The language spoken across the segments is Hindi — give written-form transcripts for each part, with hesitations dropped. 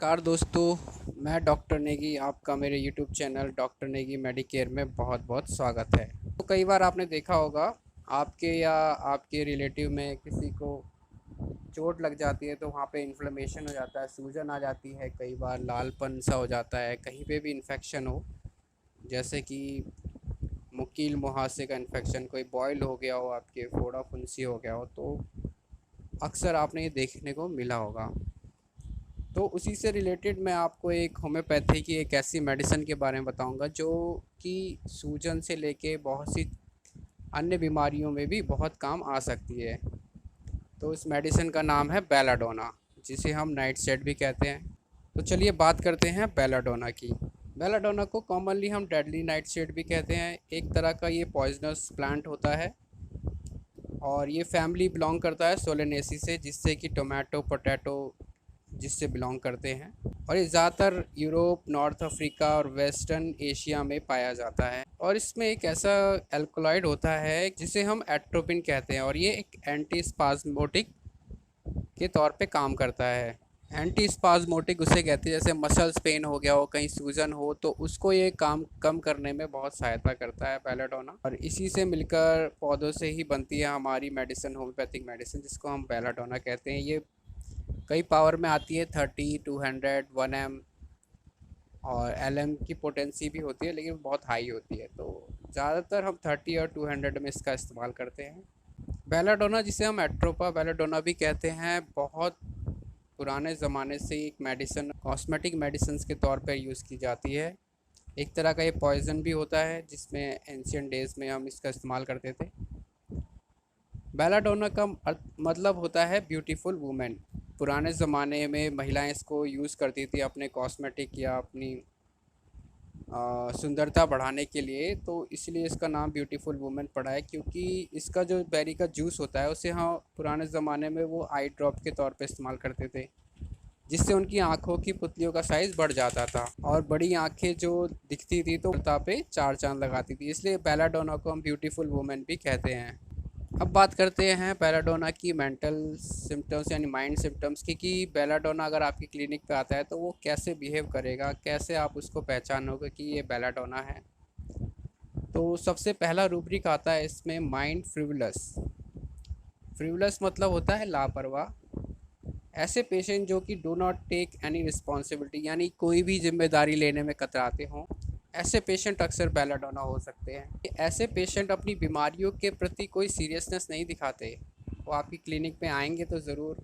नमस्कार दोस्तों, मैं डॉक्टर नेगी आपका मेरे YouTube channel doctor Negi Medicare में बहुत बहुत स्वागत है। तो कई बार आपने देखा होगा आपके या आपके रिलेटिव में किसी को चोट लग जाती है तो वहाँ पे इन्फ्लेमेशन हो जाता है, सूजन आ जाती है, कई बार लालपन सा हो जाता है, कहीं पे भी इन्फेक्शन हो, जैसे कि मुकील मुहासे का इन्फेक्शन, कोई बॉयल हो गया हो, आपके फोड़ा फुंसी हो गया हो, तो अक्सर आपने ये देखने को मिला होगा। तो उसी से रिलेटेड मैं आपको एक होम्योपैथी की एक ऐसी मेडिसिन के बारे में बताऊंगा जो कि सूजन से लेके बहुत सी अन्य बीमारियों में भी बहुत काम आ सकती है। तो इस मेडिसिन का नाम है बेलाडोना, जिसे हम नाइट सेट भी कहते हैं। तो चलिए बात करते हैं बेलाडोना की। बेलाडोना को कॉमनली हम डेडली नाइट सेट भी कहते हैं। एक तरह का ये पॉइजनस प्लांट होता है और ये फैमिली बिलोंग करता है सोलेनेसी से, जिससे कि टोमेटो पोटैटो जिससे बिलोंग करते हैं। और ये ज़्यादातर यूरोप, नॉर्थ अफ्रीका और वेस्टर्न एशिया में पाया जाता है। और इसमें एक ऐसा एल्कोलॉइड होता है जिसे हम एट्रोपिन कहते हैं, और ये एक एंटी स्पाज्मोटिक के तौर पे काम करता है। एंटी स्पाज्मोटिक उसे कहते हैं जैसे मसल्स पेन हो गया हो, कहीं सूजन हो, तो उसको ये काम कम करने में बहुत सहायता करता है बेलाडोना। और इसी से मिलकर पौधों से ही बनती है हमारी मेडिसिन, होम्योपैथिक मेडिसिन, जिसको हम बेलाडोना कहते हैं। ये कई पावर में आती है, 30, 200, 1 एम और एल एम की पोटेंसी भी होती है, लेकिन बहुत हाई होती है। तो ज़्यादातर हम 30 और 200 में इसका इस्तेमाल करते हैं। बेलाडोना, जिसे हम एट्रोपा बेलाडोना भी कहते हैं, बहुत पुराने ज़माने से एक मेडिसिन, कॉस्मेटिक मेडिसिन के तौर पर यूज़ की जाती है। एक तरह का ये पॉइज़न भी होता है, जिसमें एंशियंट डेज़ में हम इसका इस्तेमाल करते थे। बेलाडोना का मतलब होता है ब्यूटीफुल वुमेन। पुराने ज़माने में महिलाएं इसको यूज़ करती थी अपने कॉस्मेटिक या अपनी सुंदरता बढ़ाने के लिए, तो इसलिए इसका नाम ब्यूटीफुल वुमेन पड़ा है। क्योंकि इसका जो बेरी का जूस होता है उसे हम पुराने ज़माने में वो आई ड्रॉप के तौर पे इस्तेमाल करते थे, जिससे उनकी आँखों की पुतलियों का साइज़ बढ़ जाता था और बड़ी आँखें जो दिखती थी तो सुंदरता पे चार चांद लगाती थी। इसलिए बेलाडोना को हम ब्यूटीफुल वुमेन भी कहते हैं। अब बात करते हैं बेलाडोना की मेंटल सिम्टम्स यानी माइंड सिम्टम्स की, कि बेलाडोना अगर आपकी क्लिनिक पे आता है तो वो कैसे बिहेव करेगा, कैसे आप उसको पहचानोगे कि ये बेलाडोना है। तो सबसे पहला रूब्रिक आता है इसमें, माइंड फ्रिवलस। फ्रिवलस मतलब होता है लापरवाह। ऐसे पेशेंट जो कि do not take any responsibility यानी कोई भी जिम्मेदारी लेने में कतराते हों, ऐसे पेशेंट अक्सर बेलाडोना हो सकते हैं। ऐसे पेशेंट अपनी बीमारियों के प्रति कोई सीरियसनेस नहीं दिखाते। वो आपकी क्लिनिक में आएंगे तो ज़रूर,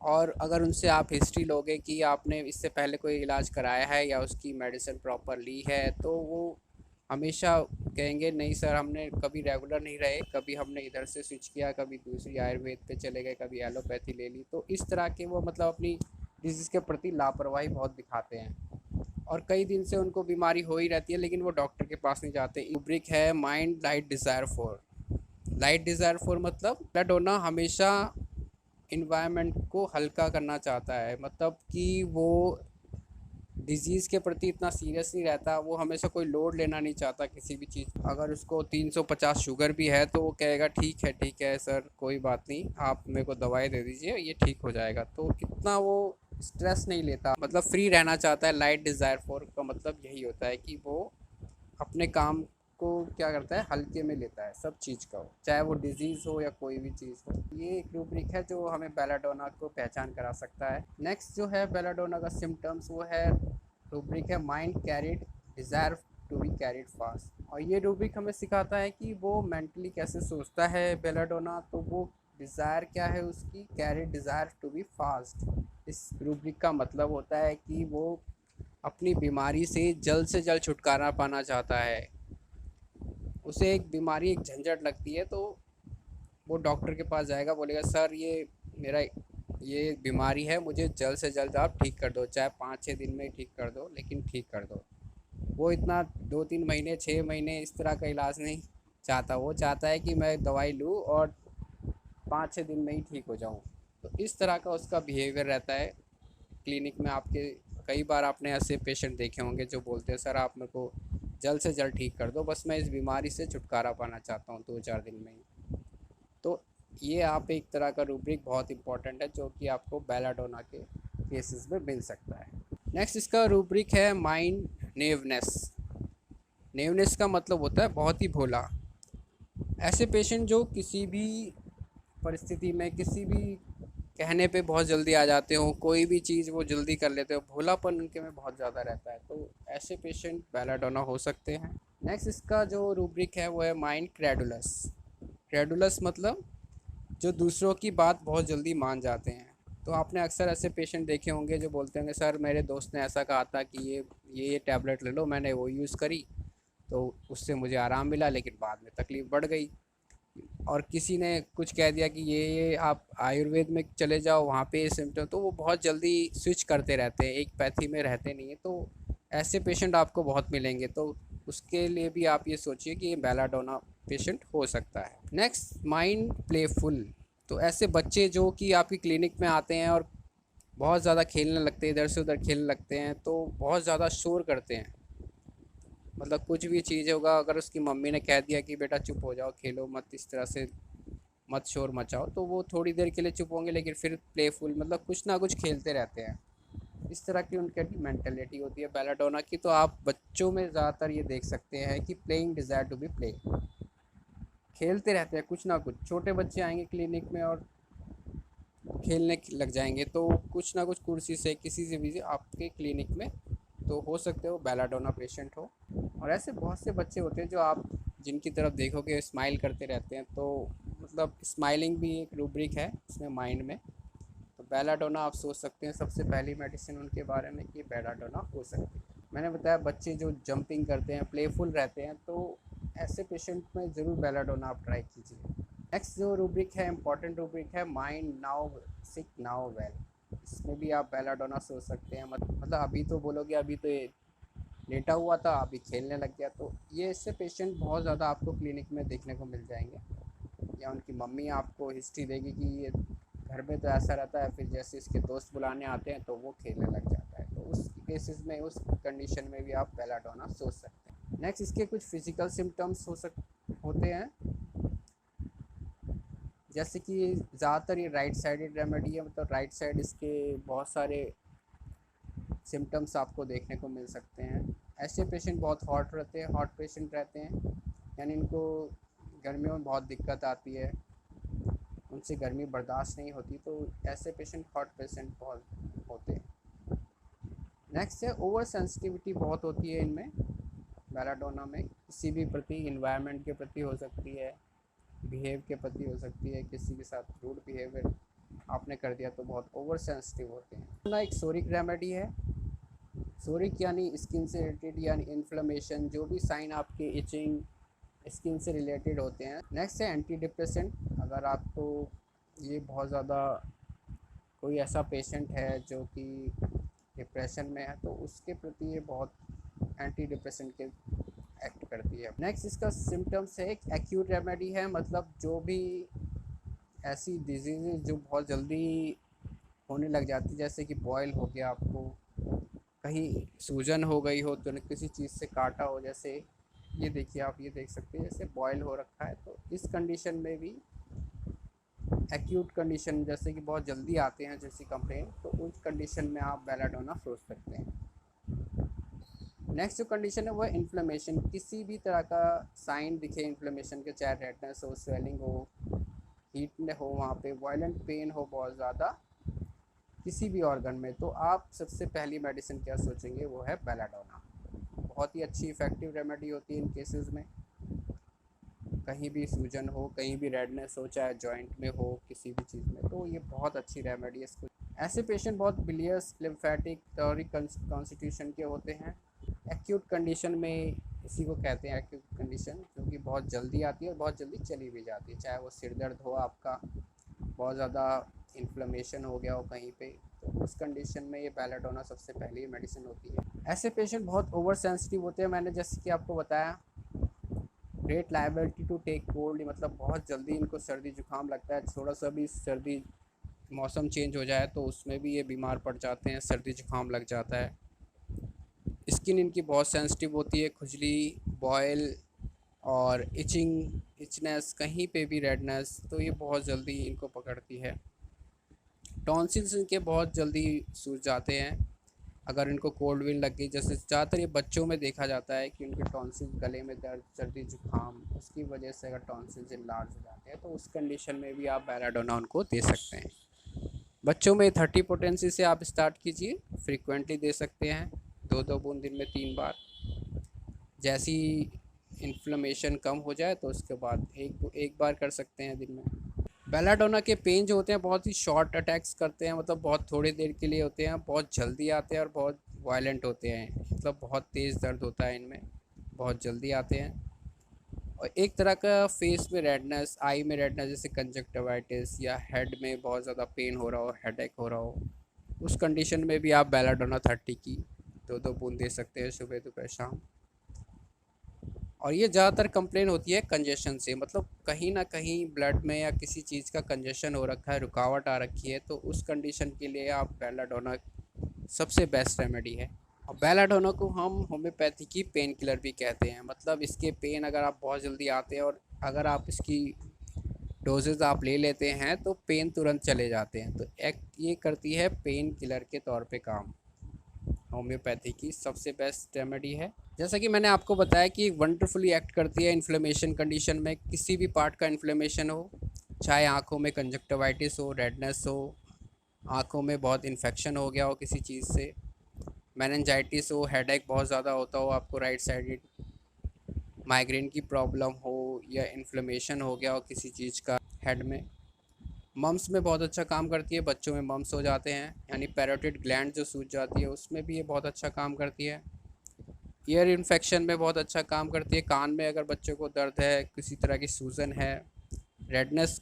और अगर उनसे आप हिस्ट्री लोगे कि आपने इससे पहले कोई इलाज कराया है या उसकी मेडिसिन प्रॉपर ली है, तो वो हमेशा कहेंगे नहीं सर, हमने कभी रेगुलर नहीं रहे, कभी हमने इधर से स्विच किया, कभी दूसरी आयुर्वेद पे चले गए, कभी एलोपैथी ले ली। तो इस तरह के वो मतलब अपनी डिजीज़ के प्रति लापरवाही बहुत दिखाते हैं और कई दिन से उनको बीमारी हो ही रहती है, लेकिन वो डॉक्टर के पास नहीं जाते। रूब्रिक है mind light desire for. Light desire for मतलब बेलाडोना हमेशा इन्वायरमेंट को हल्का करना चाहता है, मतलब कि वो डिज़ीज़ के प्रति इतना सीरियस नहीं रहता। वो हमेशा कोई लोड लेना नहीं चाहता किसी भी चीज़। अगर उसको 350 शुगर भी है तो वो कहेगा ठीक है सर, कोई बात नहीं, आप मेरे को दवाई दे दीजिए, ये ठीक हो जाएगा। तो इतना वो स्ट्रेस नहीं लेता, मतलब फ्री रहना चाहता है। लाइट डिज़ायर फॉर का मतलब यही होता है कि वो अपने काम को क्या करता है, हल्के में लेता है सब चीज़ का, हो चाहे वो डिजीज़ हो या कोई भी चीज़ हो। ये एक रूब्रिक है जो हमें बेलाडोना को पहचान करा सकता है। नेक्स्ट जो है बेलाडोना का सिम्टम्स, वो है रूब्रिक है mind carried desire to be carried fast. और ये रूब्रिक हमें सिखाता है कि वो मेंटली कैसे सोचता है बेलाडोना। तो वो डिज़ायर क्या है उसकी, carried desire to be fast. इस रूब्रिक का मतलब होता है कि वो अपनी बीमारी से जल्द छुटकारा पाना चाहता है। उसे एक बीमारी, एक झंझट लगती है, तो वो डॉक्टर के पास जाएगा, बोलेगा सर ये मेरा ये बीमारी है, मुझे जल्द से जल्द आप ठीक कर दो, चाहे 5-6 दिन में ठीक कर दो, लेकिन ठीक कर दो। वो इतना 2-3 महीने, 6 महीने इस तरह का इलाज नहीं चाहता। वो चाहता है कि मैं दवाई लूँ और 5-6 दिन में ही ठीक हो जाऊँ। तो इस तरह का उसका बिहेवियर रहता है क्लिनिक में। आपके कई बार आपने ऐसे पेशेंट देखे होंगे जो बोलते हैं सर आप मेरे को जल्द से जल्द ठीक कर दो, बस मैं इस बीमारी से छुटकारा पाना चाहता हूँ 2-4 दिन में ही। तो ये आप एक तरह का रूब्रिक बहुत इंपॉर्टेंट है जो कि आपको बेलाडोना के केसेस में मिल सकता है। नेक्स्ट इसका रूब्रिक है माइंड नेवनेस। नेवनेस का मतलब होता है बहुत ही भोला। ऐसे पेशेंट जो किसी भी परिस्थिति में किसी भी कहने पे बहुत जल्दी आ जाते हो, कोई भी चीज़ वो जल्दी कर लेते हो, भोलापन उनके में बहुत ज़्यादा रहता है, तो ऐसे पेशेंट बेलाडोना हो सकते हैं। नेक्स्ट इसका जो रूब्रिक है वो है माइंड क्रेडुलस। क्रेडुलस मतलब जो दूसरों की बात बहुत जल्दी मान जाते हैं। तो आपने अक्सर ऐसे पेशेंट देखे होंगे जो बोलते होंगे सर मेरे दोस्त ने ऐसा कहा था कि ये टैबलेट ले लो, मैंने वो यूज़ करी तो उससे मुझे आराम मिला, लेकिन बाद में तकलीफ़ बढ़ गई। और किसी ने कुछ कह दिया कि ये आप आयुर्वेद में चले जाओ, वहाँ पे ये सिम्टम, तो वो बहुत जल्दी स्विच करते रहते हैं, एक पैथी में रहते नहीं हैं। तो ऐसे पेशेंट आपको बहुत मिलेंगे, तो उसके लिए भी आप ये सोचिए कि ये बेलाडोना पेशेंट हो सकता है। Next mind playful. तो ऐसे बच्चे जो कि आपकी क्लिनिक में आते हैं और बहुत ज़्यादा खेलने लगते हैं, इधर से उधर खेलने लगते हैं, तो बहुत ज़्यादा शोर करते हैं। मतलब कुछ भी चीज़ होगा, अगर उसकी मम्मी ने कह दिया कि बेटा चुप हो जाओ, खेलो मत, इस तरह से मत शोर मचाओ, तो वो थोड़ी देर के लिए चुप होंगे, लेकिन फिर प्लेफुल मतलब कुछ ना कुछ खेलते रहते हैं। इस तरह की उनकी मेंटेलिटी होती है बेलाडोना की। तो आप बच्चों में ज़्यादातर ये देख सकते हैं कि playing desire to be play, खेलते रहते हैं कुछ ना कुछ। छोटे बच्चे आएंगे क्लिनिक में और खेलने लग जाएंगे, तो कुछ ना कुछ कुर्सी से किसी से भी आपके क्लिनिक में, तो हो सकते हो बेलाडोना पेशेंट हो। और ऐसे बहुत से बच्चे होते हैं जो आप जिनकी तरफ देखोगे स्माइल करते रहते हैं, तो मतलब स्माइलिंग भी एक रूब्रिक है इसमें माइंड में। तो बेलाडोना आप सोच सकते हैं सबसे पहली मेडिसिन उनके बारे में कि बेलाडोना हो सकती है। मैंने बताया बच्चे जो जंपिंग करते हैं, प्लेफुल रहते हैं, तो ऐसे पेशेंट में ज़रूर बेलाडोना आप ट्राई कीजिए। नेक्स्ट जो रूब्रिक है, इंपॉर्टेंट रूब्रिक है माइंड नाउ सिक नाउ वेल। इसमें भी आप बेलाडोना सोच सकते हैं। मतलब अभी तो बोलोगे अभी तो ये लेटा हुआ था, अभी खेलने लग गया, तो ये इससे पेशेंट बहुत ज़्यादा आपको क्लिनिक में देखने को मिल जाएंगे। या उनकी मम्मी आपको हिस्ट्री देगी कि ये घर में तो ऐसा रहता है, फिर जैसे इसके दोस्त बुलाने आते हैं तो वो खेलने लग जाता है, तो उस केसेस में, उस कंडीशन में भी आप बेलाडोना सोच सकते हैं। नेक्स्ट इसके कुछ फिजिकल सिम्टम्स होते हैं, जैसे कि ज़्यादातर ये राइट साइडेड रेमेडी है, मतलब राइट साइड इसके बहुत सारे सिम्टम्स आपको देखने को मिल सकते हैं। ऐसे पेशेंट बहुत हॉट रहते हैं, हॉट पेशेंट रहते हैं, यानी इनको गर्मियों में बहुत दिक्कत आती है, उनसे गर्मी बर्दाश्त नहीं होती, तो ऐसे पेशेंट हॉट पेशेंट बहुत होते हैं। नेक्स्ट है ओवर सेंसिटिविटी बहुत होती है इनमें, बेलाडोना में, किसी भी प्रति, इन्वायरमेंट के प्रति हो सकती है, बिहेव के प्रति हो सकती है, किसी के साथ रूड बिहेवियर आपने कर दिया तो बहुत ओवर सेंसिटिव होते हैं। ना एक सोरिक रेमेडी है। सोरिक यानी स्किन से रिलेटेड, यानी इन्फ्लेमेशन, जो भी साइन आपके इचिंग स्किन से रिलेटेड होते हैं। नेक्स्ट है एंटी डिप्रेसेंट। अगर आपको ये बहुत ज़्यादा कोई ऐसा पेशेंट है जो कि डिप्रेशन में है, तो उसके प्रति ये बहुत एंटी डिप्रेसेंट के एक्ट करती है। नेक्स्ट इसका सिम्टम्स है, एक एक्यूट रेमेडी है, मतलब जो भी ऐसी डिजीज़ जो बहुत जल्दी होने लग जाती है, जैसे कि बॉयल हो गया, आपको कहीं सूजन हो गई हो, तो किसी चीज़ से काटा हो, जैसे ये देखिए, आप ये देख सकते हैं जैसे बॉयल हो रखा है, तो इस कंडीशन में भी एक्यूट कंडीशन, जैसे कि बहुत जल्दी आते हैं जैसी कंप्लेन, तो उस कंडीशन में आप बेलाडोना सोच सकते हैं। नेक्स्ट जो कंडीशन है वो है इन्फ्लेमेशन। किसी भी तरह का साइन दिखे इन्फ्लेमेशन के, चाहे रेडनेस हो, स्वेलिंग हो, हीट हो, वहाँ पे वायलेंट पेन हो बहुत ज़्यादा किसी भी ऑर्गन में, तो आप सबसे पहली मेडिसिन क्या सोचेंगे, वो है बेलाडोना। बहुत ही अच्छी इफ़ेक्टिव रेमेडी होती है इन केसेस में। कहीं भी सूजन हो, कहीं भी रेडनेस हो, चाहे जॉइंट में हो, किसी भी चीज़ में, तो ये बहुत अच्छी रेमेडी है इसको। ऐसे पेशेंट बहुत बिलियस, लिम्फेटिक, थॉरिक कॉन्स्टिट्यूशन के होते हैं। एक्यूट कंडीशन में इसी को कहते हैं एक्यूट कंडीशन, क्योंकि बहुत जल्दी आती है और बहुत जल्दी चली भी जाती है, चाहे वो सिर दर्द हो आपका, बहुत ज़्यादा इन्फ्लेमेशन हो गया हो कहीं पे, तो उस कंडीशन में ये बेलाडोना सबसे पहली मेडिसिन होती है। ऐसे पेशेंट बहुत ओवर सेंसिटिव होते हैं, मैंने जैसे कि आपको बताया, great liability to take cold, मतलब बहुत जल्दी इनको सर्दी जुकाम लगता है, थोड़ा सा भी सर्दी मौसम चेंज हो जाए तो उसमें भी ये बीमार पड़ जाते हैं, सर्दी जुकाम लग जाता है। स्किन इनकी बहुत सेंसिटिव होती है, खुजली, बॉयल और इचनेस, कहीं पे भी रेडनेस, तो ये बहुत जल्दी इनको पकड़ती है। टॉन्सिल्स इनके बहुत जल्दी सूज जाते हैं। अगर इनको कोल्ड विंड लग गई, जैसे ज़्यादातर ये बच्चों में देखा जाता है कि उनके टॉन्सिल, गले में दर्द, सर्दी जुकाम, उसकी वजह से अगर टॉन्सिल इनलार्ज हो जाते हैं तो उस कंडीशन में भी आप बेलाडोना उनको दे सकते हैं। बच्चों में 30 पोटेंसी से आप स्टार्ट कीजिए, फ्रीक्वेंटली दे सकते हैं, 2-2 बूंद दिन में 3 बार। जैसी इन्फ्लेमेशन कम हो जाए तो उसके बाद एक बार कर सकते हैं दिन में। बेलाडोना के पेन जो होते हैं बहुत ही शॉर्ट अटैक्स करते हैं, मतलब बहुत थोड़ी देर के लिए होते हैं, बहुत जल्दी आते हैं और बहुत वायलेंट होते हैं, मतलब बहुत तेज़ दर्द होता है इनमें, बहुत जल्दी आते हैं। और एक तरह का फेस में रेडनेस, आई में रेडनेस, जैसे कंजक्टिवाइटिस, या हेड में बहुत ज़्यादा पेन हो रहा हो, हेडेक हो रहा हो, उस कंडीशन में भी आप बेलाडोना 30 की 2-2 बूंद दे सकते हैं सुबह दोपहर शाम। और ये ज़्यादातर कंप्लेन होती है कंजेशन से, मतलब कहीं ना कहीं ब्लड में या किसी चीज़ का कंजेशन हो रखा है, रुकावट आ रखी है, तो उस कंडीशन के लिए आप बेलाडोना सबसे बेस्ट रेमेडी है। और बेलाडोना को हम होम्योपैथी की पेन किलर भी कहते हैं, मतलब इसके पेन अगर आप बहुत जल्दी आते हैं और अगर आप इसकी डोजेज़ आप ले लेते हैं तो पेन तुरंत चले जाते हैं, तो एक ये करती है पेन किलर के तौर पे काम, होम्योपैथी की सबसे बेस्ट रेमेडी है। जैसा कि मैंने आपको बताया कि वंडरफुली एक्ट करती है इन्फ्लेमेशन कंडीशन में, किसी भी पार्ट का इन्फ्लेमेशन हो, चाहे आँखों में कंजक्टिवाइटिस हो, रेडनेस हो, आँखों में बहुत इन्फेक्शन हो गया हो किसी चीज़ से, मेनिंजाइटिस हो, हेडेक बहुत ज़्यादा होता हो आपको राइट साइडेड, माइग्रेन की प्रॉब्लम हो, या इन्फ्लेमेशन हो गया हो किसी चीज़ का हेड में। मम्स में बहुत अच्छा काम करती है, बच्चों में मम्स हो जाते हैं यानी पैरोटिड ग्लैंड जो सूज जाती है उसमें भी ये बहुत अच्छा काम करती है। ईयर इन्फेक्शन में बहुत अच्छा काम करती है, कान में अगर बच्चों को दर्द है, किसी तरह की सूजन है, रेडनेस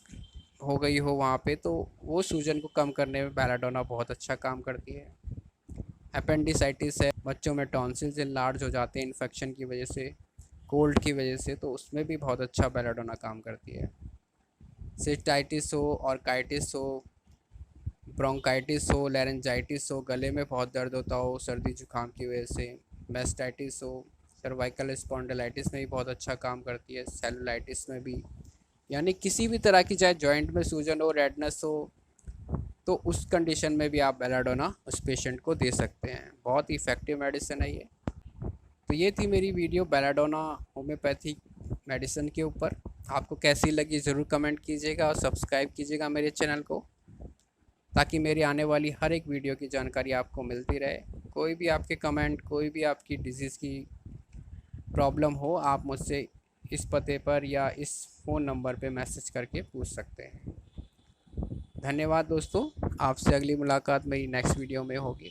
हो गई हो वहाँ पे, तो वो सूजन को कम करने में बेलाडोना बहुत अच्छा काम करती है। अपेंडिसाइटिस है, बच्चों में टॉन्सिल्स इनलार्ज हो जाते हैं इन्फेक्शन की वजह से, कोल्ड की वजह से, तो उसमें भी बहुत अच्छा बेलाडोना काम करती है। सिस्टाइटिस हो, ऑर्काइटिस हो, ब्रोंकाइटिस हो, लैरेंजाइटिस हो, गले में बहुत दर्द होता हो सर्दी जुकाम की वजह से, मेस्टाइटिस हो, सर्वाइकल स्पॉन्डिलाइटिस में भी बहुत अच्छा काम करती है, सेलुलाइटिस में भी, यानी किसी भी तरह की चाहे जॉइंट में सूजन हो, रेडनेस हो, तो उस कंडीशन में भी आप बेलाडोना उस पेशेंट को दे सकते हैं। बहुत ही इफ़ेक्टिव मेडिसिन है ये। तो ये थी मेरी वीडियो बेलाडोना होम्योपैथिक मेडिसिन के ऊपर। आपको कैसी लगी ज़रूर कमेंट कीजिएगा और सब्सक्राइब कीजिएगा मेरे चैनल को, ताकि मेरी आने वाली हर एक वीडियो की जानकारी आपको मिलती रहे। कोई भी आपके कमेंट, कोई भी आपकी डिजीज़ की प्रॉब्लम हो, आप मुझसे इस पते पर या इस फ़ोन नंबर पे मैसेज करके पूछ सकते हैं। धन्यवाद दोस्तों, आपसे अगली मुलाकात मेरी नेक्स्ट वीडियो में होगी।